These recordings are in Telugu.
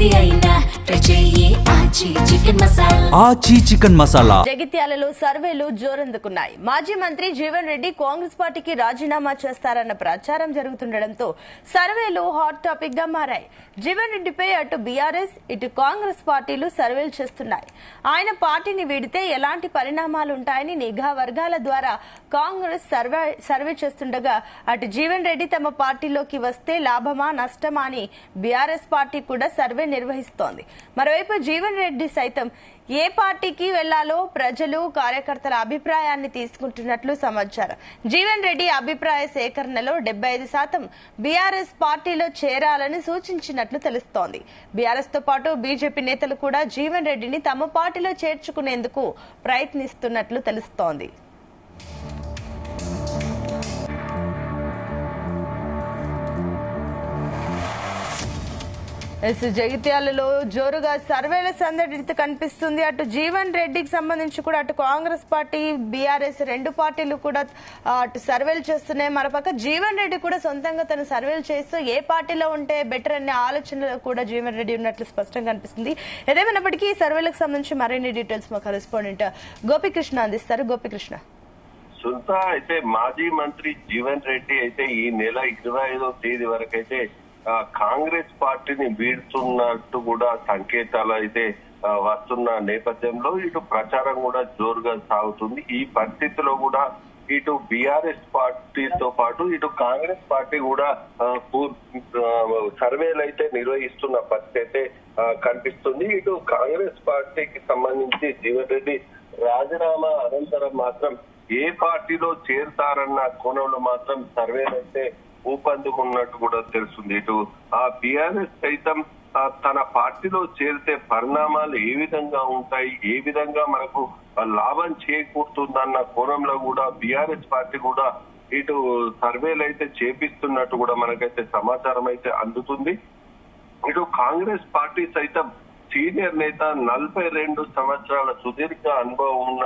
ఏది అయినా ఆచి చికెన్ మసాలా. జగిత్యాలలో సర్వేలు జోరందుకున్నాయి. మాజీ మంత్రి జీవన్ రెడ్డి కాంగ్రెస్ పార్టీకి రాజీనామా చేస్తారన్న ప్రచారం జరుగుతుండటంతో సర్వేలు హాట్ టాపిక్ గా మారాయి. జీవన్ రెడ్డిపై అటు బీఆర్ఎస్ ఇటు కాంగ్రెస్ పార్టీలు సర్వేలు చేస్తున్నాయి. ఆయన పార్టీని వీడితే ఎలాంటి పరిణామాలు ఉంటాయని నిఘా వర్గాల ద్వారా కాంగ్రెస్ సర్వే చేస్తుండగా అటు జీవన్ రెడ్డి తమ పార్టీలోకి వస్తే లాభమా నష్టమా అని బీఆర్ఎస్ పార్టీ కూడా సర్వే నిర్వహిస్తోంది. మరోవైపు జీవన్ రెడ్డి సైతం ఏ పార్టీకి వెళ్లాలో ప్రజలు కార్యకర్తల అభిప్రాయాన్ని తీసుకుంటున్నట్లు సమాచారం. జీవన్ రెడ్డి అభిప్రాయ సేకరణలో 75% బీఆర్ఎస్ పార్టీలో చేరాలని సూచించినట్లు తెలుస్తోంది. బీఆర్ఎస్ తో పాటు బీజేపీ నేతలు కూడా జీవన్ రెడ్డిని తమ పార్టీలో చేర్చుకునేందుకు ప్రయత్నిస్తున్నట్లు తెలుస్తోంది. జగిత్యాలలో జోరుగా సర్వేల సందడి కనిపిస్తుంది. అటు జీవన్ రెడ్డికి సంబంధించి కూడా అటు కాంగ్రెస్ పార్టీ బీఆర్ఎస్ రెండు పార్టీలు కూడా అటు సర్వేలు చేస్తున్నాయి. మరోపక్క జీవన్ రెడ్డి కూడా సొంతంగా తను సర్వేలు చేస్తూ ఏ పార్టీలో ఉంటే బెటర్ అనే ఆలోచనలో కూడా జీవన్ రెడ్డి ఉన్నట్లు స్పష్టంగా కనిపిస్తుంది. ఏదేమైనప్పటికీ ఈ సర్వేలకు సంబంధించి మరిన్ని డీటెయిల్స్ మా కరెస్పాండెంట్ గోపికృష్ణ అందిస్తారు. గోపికృష్ణ, సుల్తా అయితే మాజీ మంత్రి జీవన్ రెడ్డి అయితే ఈ నెల 25వ తేదీ వరకు అయితే కాంగ్రెస్ పార్టీని వీడుతున్నట్టు కూడా సంకేతాలు అయితే వస్తున్న నేపథ్యంలో ఇటు ప్రచారం కూడా జోరుగా సాగుతుంది. ఈ పరిస్థితిలో కూడా ఇటు బీఆర్ఎస్ పార్టీతో పాటు ఇటు కాంగ్రెస్ పార్టీ కూడా సర్వేలు అయితే నిర్వహిస్తున్న పరిస్థితి అయితే కనిపిస్తుంది. ఇటు కాంగ్రెస్ పార్టీకి సంబంధించి జీవన్ రెడ్డి రాజీనామా అనంతరం మాత్రం ఏ పార్టీలో చేరుతారన్న కోణంలో మాత్రం సర్వేలు అయితే ఊపందుకున్నట్టు కూడా తెలుస్తుంది. ఇటు ఆ బీఆర్ఎస్ సైతం తన పార్టీలో చేరితే పరిణామాలు ఏ విధంగా ఉంటాయి, ఏ విధంగా మనకు లాభం చేకూరుతుందన్న కోణంలో కూడా బీఆర్ఎస్ పార్టీ కూడా ఇటు సర్వేలు అయితే చేపిస్తున్నట్టు కూడా మనకైతే సమాచారం అయితే అందుతుంది. ఇటు కాంగ్రెస్ పార్టీ సైతం సీనియర్ నేత 42 సంవత్సరాల సుదీర్ఘ అనుభవం ఉన్న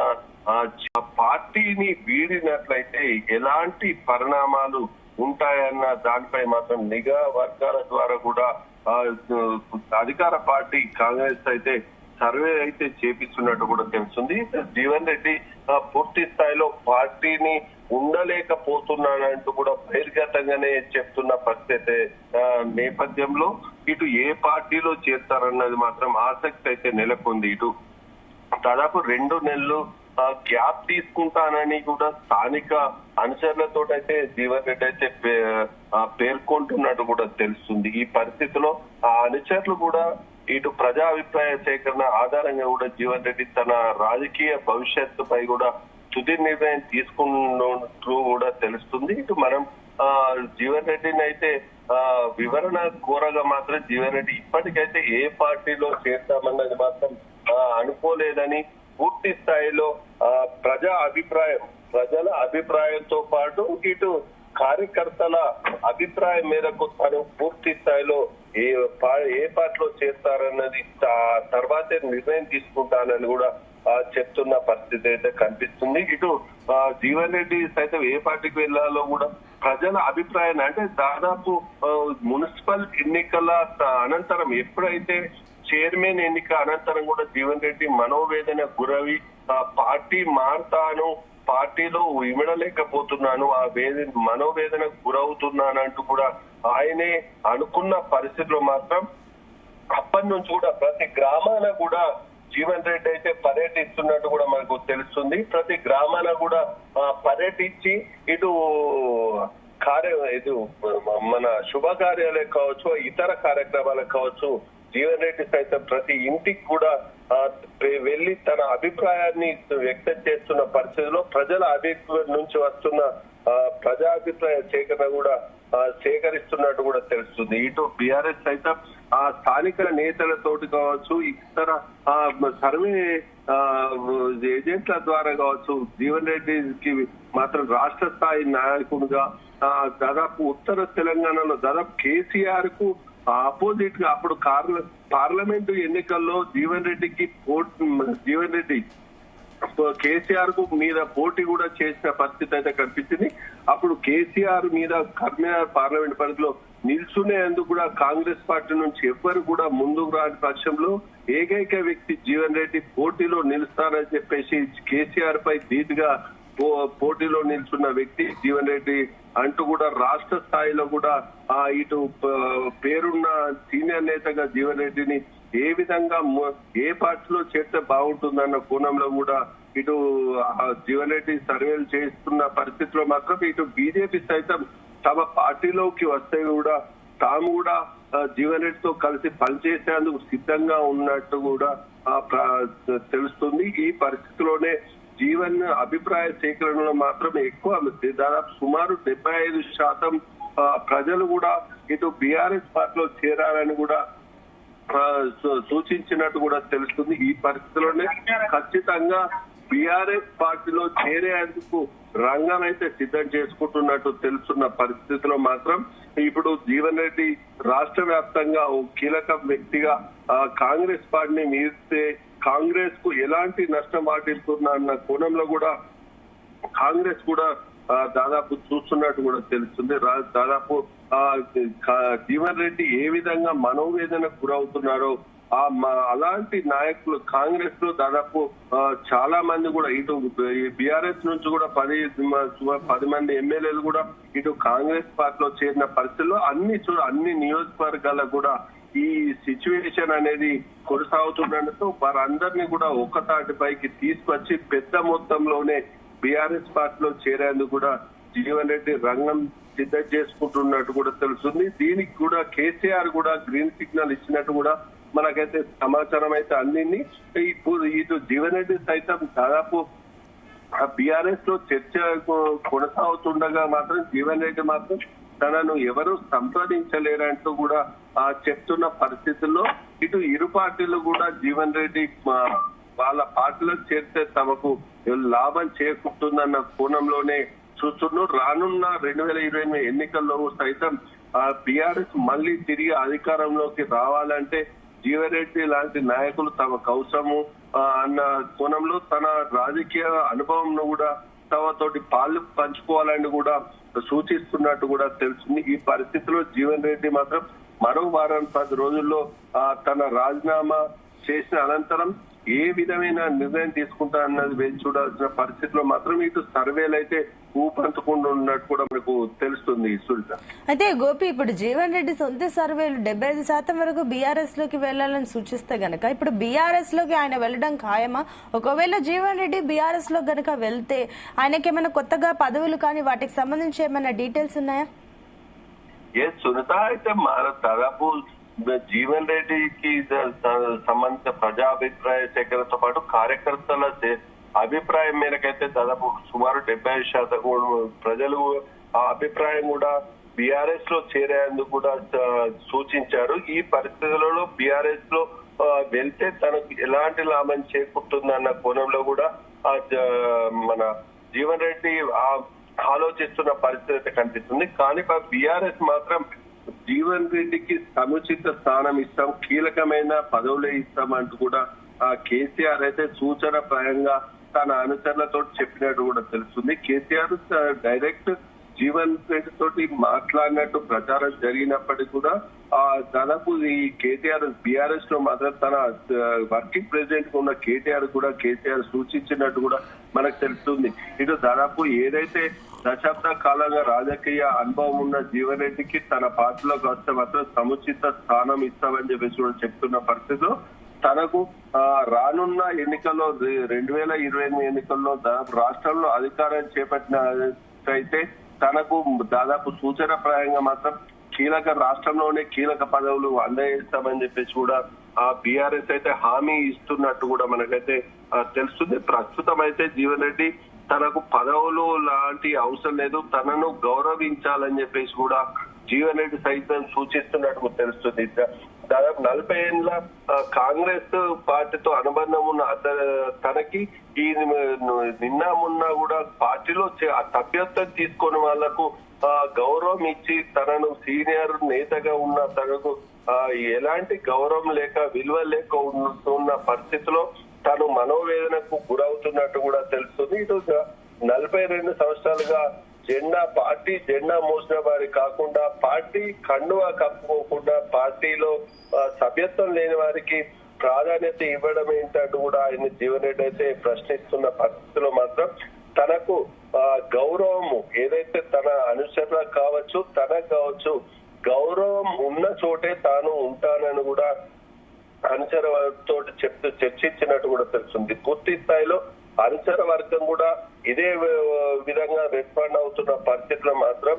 పార్టీని వీడినట్లయితే ఎలాంటి పరిణామాలు ఉంటాయన్న దానిపై మాత్రం నిఘా వర్గాల ద్వారా కూడా అధికార పార్టీ కాంగ్రెస్ అయితే సర్వే అయితే చేపిస్తున్నట్టు కూడా తెలుస్తుంది. జీవన్ రెడ్డి పూర్తి స్థాయిలో పార్టీని ఉండలేకపోతున్నానంటూ కూడా బహిర్గతంగానే చెప్తున్న పరిస్థితి నేపథ్యంలో ఇటు ఏ పార్టీలో చేస్తారన్నది మాత్రం ఆసక్తి అయితే నెలకొంది. ఇటు దాదాపు 2 నెలలు గ్యాప్ తీసుకుంటానని కూడా స్థానిక అనుచరులతో అయితే జీవన్ రెడ్డి అయితే పేర్కొంటున్నట్టు కూడా తెలుస్తుంది. ఈ పరిస్థితిలో ఆ అనుచరులు కూడా ఇటు ప్రజా అభిప్రాయ సేకరణ ఆధారంగా కూడా జీవన్ రెడ్డి తన రాజకీయ భవిష్యత్తుపై కూడా తుది నిర్ణయం తీసుకున్నట్లు కూడా తెలుస్తుంది. ఇటు మనం జీవన్ రెడ్డిని అయితే వివరణ కోరగా మాత్రం జీవన్ రెడ్డి ఇప్పటికైతే ఏ పార్టీలో చేస్తామన్నది మాత్రం అనుకోలేదని, పూర్తి స్థాయిలో ప్రజల అభిప్రాయంతో పాటు ఇటు కార్యకర్తల అభిప్రాయం మేరకు తను పూర్తి స్థాయిలో ఏ పార్టీలో చేస్తారన్నది తర్వాతే నిర్ణయం తీసుకుంటానని కూడా చెప్తున్న పరిస్థితి అయితే కనిపిస్తుంది. ఇటు జీవన్ రెడ్డి సైతం ఏ పార్టీకి వెళ్లాలో కూడా ప్రజల అభిప్రాయాన్ని, అంటే దాదాపు మున్సిపల్ ఎన్నికల అనంతరం ఎప్పుడైతే చైర్మన్ ఎన్నిక అనంతరం కూడా జీవన్ రెడ్డి మనోవేదన గురవి పార్టీ మారుతాను, పార్టీలో ఇమడలేకపోతున్నాను, ఆ మనోవేదనకు గురవుతున్నానంటూ కూడా ఆయనే అనుకున్న పరిస్థితిలో మాత్రం అప్పటి నుంచి కూడా ప్రతి గ్రామాన కూడా జీవన్ రెడ్డి అయితే పర్యటిస్తున్నట్టు కూడా మనకు తెలుస్తుంది. ప్రతి గ్రామాన కూడా పర్యటించి ఇటు మన శుభకార్యాలకు కావచ్చు, ఇతర కార్యక్రమాలకు కావచ్చు, జీవన్ రెడ్డి సైతం ప్రతి ఇంటికి కూడా వెళ్లి తన అభిప్రాయాన్ని వ్యక్తం చేస్తున్న పరిస్థితిలో ప్రజల అభిప్రాయం నుంచి వస్తున్న ప్రజాభిప్రాయ సేకరణ కూడా సేకరిస్తున్నట్టు కూడా తెలుస్తుంది. ఇటు బీఆర్ఎస్ సైతం ఆ స్థానిక నేతలతోటి కావచ్చు, ఇతర సర్వే ఏజెంట్ల ద్వారా కావచ్చు, జీవన్ రెడ్డికి మాత్రం రాష్ట్ర స్థాయి నాయకుడిగా దాదాపు ఉత్తర తెలంగాణలో దాదాపు కేసీఆర్ కు ఆపోజిట్ గా అప్పుడు పార్లమెంటు ఎన్నికల్లో జీవన్ రెడ్డి కేసీఆర్ కు మీద పోటీ కూడా చేసిన పరిస్థితి అయితే కనిపించింది. అప్పుడు కేసీఆర్ మీద కర్మీనగర్ పార్లమెంట్ పరిధిలో నిల్చునేందుకు కూడా కాంగ్రెస్ పార్టీ నుంచి ఎవ్వరు కూడా ముందుకు రాని పక్షంలో ఏకైక వ్యక్తి జీవన్ రెడ్డి పోటీలో నిలుస్తారని చెప్పేసి కేసీఆర్ పై ధీటుగా పోటీలో నిల్చున్న వ్యక్తి జీవన్ రెడ్డి అంటూ కూడా రాష్ట్ర స్థాయిలో కూడా ఇటు పేరున్న సీనియర్ నేతగా జీవన్ రెడ్డిని ఏ విధంగా ఏ పార్టీలో చేస్తే బాగుంటుందన్న కోణంలో కూడా ఇటు జీవన్ రెడ్డి సర్వేలు చేస్తున్న పరిస్థితిలో మాత్రం ఇటు బీజేపీ సైతం తమ పార్టీలోకి వస్తే కూడా తాము కూడా జీవన్ రెడ్డితో కలిసి పనిచేసేందుకు సిద్ధంగా ఉన్నట్టు కూడా తెలుస్తుంది. ఈ పరిస్థితిలోనే జీవన్ అభిప్రాయ సేకరణలో మాత్రం ఎక్కువ దాదాపు సుమారు 75% ప్రజలు కూడా ఇటు బీఆర్ఎస్ పార్టీలో చేరాలని కూడా సూచించినట్టు కూడా తెలుస్తుంది. ఈ పరిస్థితిలోనే ఖచ్చితంగా బీఆర్ఎస్ పార్టీలో చేరేందుకు రంగం అయితే సిద్ధం చేసుకుంటున్నట్టు తెలుస్తున్న పరిస్థితిలో మాత్రం ఇప్పుడు జీవన్ రెడ్డి రాష్ట్ర వ్యాప్తంగా ఓ కీలక వ్యక్తిగా కాంగ్రెస్ పార్టీని మీరిస్తే కాంగ్రెస్ కు ఎలాంటి నష్టం వాటిల్తుందన్న కోణంలో కూడా కాంగ్రెస్ కూడా దాదాపు చూస్తున్నట్టు కూడా తెలుస్తుంది. దాదాపు జీవన్ రెడ్డి ఏ విధంగా మనోవేదనకు గురవుతున్నారో అలాంటి నాయకులు కాంగ్రెస్ లో దాదాపు చాలా మంది కూడా ఇటు బీఆర్ఎస్ నుంచి కూడా 10 మంది ఎమ్మెల్యేలు కూడా ఇటు కాంగ్రెస్ పార్టీలో చేరిన పరిస్థితుల్లో అన్ని నియోజకవర్గాలకు కూడా ఈ సిచ్యువేషన్ అనేది కొనసాగుతుండటంతో వారందరినీ కూడా ఒక్కతాటిపైకి తీసుకొచ్చి పెద్ద మొత్తంలోనే బీఆర్ఎస్ పార్టీలో చేరేందుకు కూడా జీవన్ రెడ్డి రంగం సిద్ధం చేసుకుంటున్నట్టు కూడా తెలుస్తుంది. దీనికి కూడా కేసీఆర్ కూడా గ్రీన్ సిగ్నల్ ఇచ్చినట్టు కూడా మనకైతే సమాచారం అయితే అందింది. ఇటు జీవన్ రెడ్డి సైతం దాదాపు బీఆర్ఎస్ లో చర్చ కొనసాగుతుండగా మాత్రం జీవన్ రెడ్డి మాత్రం తనను ఎవరు సంప్రదించలేరంటూ కూడా చెప్తున్న పరిస్థితుల్లో ఇటు ఇరు పార్టీలు కూడా జీవన్ రెడ్డి వాళ్ళ పార్టీలో చేరితే తమకు లాభం చేకూరుతుందన్న కోణంలోనే చూస్తున్నారు. రానున్న 2028 ఎన్నికల్లో సైతం బీఆర్ఎస్ మళ్ళీ తిరిగి అధికారంలోకి రావాలంటే జీవన్ రెడ్డి లాంటి నాయకులు తమకు అవసరము అన్న కోణంలో తన రాజకీయ అనుభవం కూడా తమతోటి పాలు పంచుకోవాలని కూడా సూచిస్తున్నట్టు కూడా తెలుస్తుంది. ఈ పరిస్థితిలో జీవన్ రెడ్డి మాత్రం మరో వారం 10 రోజుల్లో తన రాజీనామా చేసిన అనంతరం ఏ విధమైన నిర్ణయం తీసుకుంటారన్నది వేచి చూడాల్సిన పరిస్థితిలో మాత్రం ఇటు సర్వేలు అయితే ఊపందుకుండా ఉన్నట్టు కూడా మనకు తెలుస్తుంది. సుల్తాన్ అయితే గోపి, ఇప్పుడు జీవన్ రెడ్డి సొంత సర్వేలు 75% వరకు బీఆర్ఎస్ లోకి వెళ్లాలని సూచిస్తే గనక ఇప్పుడు బీఆర్ఎస్ లోకి ఆయన వెళ్ళడం ఖాయమా? ఒకవేళ జీవన్ రెడ్డి బీఆర్ఎస్ లో గనక వెళ్తే ఆయనకి ఏమైనా కొత్తగా పదవులు కానీ వాటికి సంబంధించి ఏమైనా డీటెయిల్స్ ఉన్నాయా? సునీత అయితే దాదాపు జీవన్ రెడ్డికి సంబంధించిన ప్రజాభిప్రాయ సేకరణతో పాటు కార్యకర్తల అభిప్రాయం మేరకైతే దాదాపు సుమారు 75% ప్రజలు ఆ అభిప్రాయం కూడా బీఆర్ఎస్ లో చేరేందుకు కూడా సూచించారు. ఈ పరిస్థితులలో బీఆర్ఎస్ లో వెళ్తే తనకు ఎలాంటి లాభం చేకూరుతుందన్న కోణంలో కూడా మన జీవన్ రెడ్డి ఆలోచిస్తున్న పరిస్థితి అయితే కనిపిస్తుంది. కానీ బీఆర్ఎస్ మాత్రం జీవన్ రెడ్డికి సముచిత స్థానం ఇస్తాం, కీలకమైన పదవులే ఇస్తాం అంటూ కూడా కేసీఆర్ అయితే సూచన ప్రాయంగా తన అనుచరులతో చెప్పినట్టు కూడా తెలుస్తుంది. కేసీఆర్ డైరెక్ట్ జీవన్ రెడ్డి తోటి మాట్లాడినట్టు ప్రచారం జరిగినప్పటికీ కూడా దాదాపు ఈ కేటీఆర్ బీఆర్ఎస్ లో మాత్రం తన వర్కింగ్ ప్రెసిడెంట్ ఉన్న కేసీఆర్ సూచించినట్టు కూడా మనకు తెలుస్తుంది. ఇటు దాదాపు ఏదైతే దశాబ్ద కాలంగా రాజకీయ అనుభవం ఉన్న జీవన్ రెడ్డికి తన పార్టీలోకి వస్తే మాత్రం సముచిత స్థానం ఇస్తామని చెప్పేసి కూడా చెప్తున్న పరిస్థితిలో తనకు రానున్న ఎన్నికల్లో 2028 ఎన్నికల్లో దాదాపు రాష్ట్రంలో అధికారం చేపట్టినట్టయితే తనకు దాదాపు సూచన ప్రాయంగా మాత్రం రాష్ట్రంలోనే కీలక పదవులు అందజేస్తామని చెప్పేసి కూడా బీఆర్ఎస్ అయితే హామీ ఇస్తున్నట్టు కూడా మనకైతే తెలుస్తుంది. ప్రస్తుతం అయితే జీవన్ రెడ్డి తనకు పదవులు లాంటి అవసరం లేదు, తనను గౌరవించాలని చెప్పేసి కూడా జీవన్ రెడ్డి సైతం సూచిస్తున్నట్టు తెలుస్తుంది. దాదాపు 40 ఏళ్ల కాంగ్రెస్ పార్టీతో అనుబంధం ఉన్న తనకి ఈ నిన్న మొన్న కూడా పార్టీలో సభ్యత్వం తీసుకుని వాళ్లకు గౌరవం ఇచ్చి తనను సీనియర్ నేతగా ఉన్న తనకు ఎలాంటి గౌరవం లేక విలువ లేక ఉన్న పరిస్థితిలో తను మనోవేదనకు గురవుతున్నట్టు కూడా తెలుస్తుంది. ఇటు 42 సంవత్సరాలుగా పార్టీ జెండా మోసిన వారి కాకుండా పార్టీ కండువా కప్పుకోకుండా పార్టీలో సభ్యత్వం లేని వారికి ప్రాధాన్యత ఇవ్వడం ఏంటంటూ కూడా ఆయన జీవన్ రెడ్డి అయితే ప్రశ్నిస్తున్న పరిస్థితిలో మాత్రం తనకు గౌరవము ఏదైతే తన అనుచరులకు కావచ్చు తనకు కావచ్చు గౌరవం ఉన్న చోటే తాను ఉంటానని కూడా అనుచర తోటి చర్చించినట్టు కూడా తెలుస్తుంది. పూర్తి స్థాయిలో అనుచర వర్గం కూడా ఇదే విధంగా రెస్పాండ్ అవుతున్న పరిస్థితుల్లో మాత్రం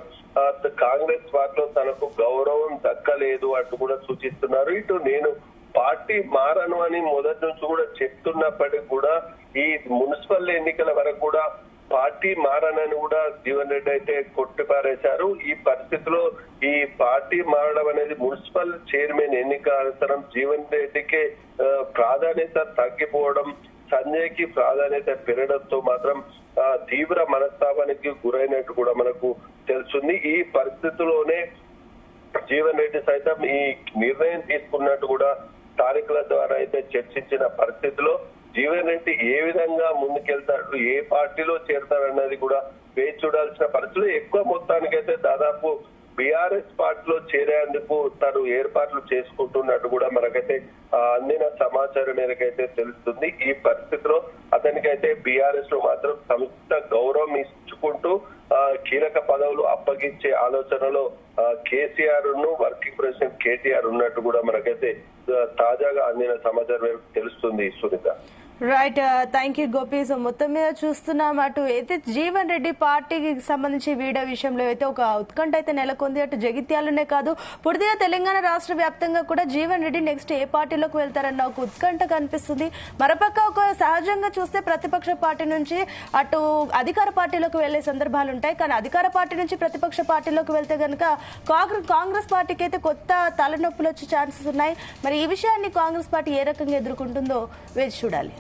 కాంగ్రెస్ పార్టీలో తనకు గౌరవం దక్కలేదు అంటూ కూడా సూచిస్తున్నారు. ఇటు నేను పార్టీ మారను అని మొదటి నుంచి కూడా చెప్తున్నప్పటికీ కూడా ఈ మున్సిపల్ ఎన్నికల వరకు కూడా పార్టీ మారనని కూడా జీవన్ రెడ్డి అయితే కొట్టిపారేశారు. ఈ పరిస్థితిలో ఈ పార్టీ మారడం అనేది మున్సిపల్ చైర్మన్ ఎన్నిక అనంతరం జీవన్ రెడ్డికి ప్రాధాన్యత తగ్గిపోవడం, సంజయ్కి ప్రాధాన్యత పెరగడంతో మాత్రం తీవ్ర మనస్తాపానికి గురైనట్టు కూడా మనకు తెలుస్తుంది. ఈ పరిస్థితిలోనే జీవన్ రెడ్డి సైతం ఈ నిర్ణయం తీసుకున్నట్టు కూడా స్థానికుల ద్వారా అయితే చర్చించిన పరిస్థితిలో జీవన్ రెడ్డి ఏ విధంగా ముందుకెళ్తాడు, ఏ పార్టీలో చేరతారన్నది కూడా వేచి చూడాల్సిన పరిస్థితులు. ఎక్కువ మొత్తానికైతే దాదాపు బీఆర్ఎస్ పార్టీలో చేరేందుకు తను ఏర్పాట్లు చేసుకుంటున్నట్టు కూడా మనకైతే అందిన సమాచారం మేరకైతే తెలుస్తుంది. ఈ పరిస్థితిలో అతనికైతే బీఆర్ఎస్ లో మాత్రం సముచిత గౌరవం ఇచ్చుకుంటూ కీలక పదవులు అప్పగించే ఆలోచనలో కేసీఆర్ ను వర్కింగ్ ప్రెసిడెంట్ కేటీఆర్ ఉన్నట్టు కూడా మనకైతే తాజాగా అందిన సమాచారం మేరకు తెలుస్తుంది. Sunita, right, thank you Gopi. So మొత్తం మీద చూస్తున్నాం, అటు అయితే జీవన్ రెడ్డి పార్టీకి సంబంధించి వీడియో విషయంలో అయితే ఒక ఉత్కంఠ అయితే నెలకొంది. అటు జగిత్యాలనే కాదు, పూర్తిగా తెలంగాణ రాష్ట్ర వ్యాప్తంగా కూడా జీవన్ రెడ్డి నెక్స్ట్ ఏ పార్టీలోకి వెళ్తారన్న ఒక ఉత్కంఠ కనిపిస్తుంది. మరోపక్క ఒక సహజంగా చూస్తే ప్రతిపక్ష పార్టీ నుంచి అటు అధికార పార్టీలోకి వెళ్లే సందర్భాలు ఉంటాయి. కానీ అధికార పార్టీ నుంచి ప్రతిపక్ష పార్టీలోకి వెళ్తే కనుక కాంగ్రెస్ పార్టీకి అయితే కొత్త తలనొప్పులు వచ్చే ఛాన్సెస్ ఉన్నాయి. మరి ఈ విషయాన్ని కాంగ్రెస్ పార్టీ ఏ రకంగా ఎదుర్కొంటుందో వేచి చూడాలి.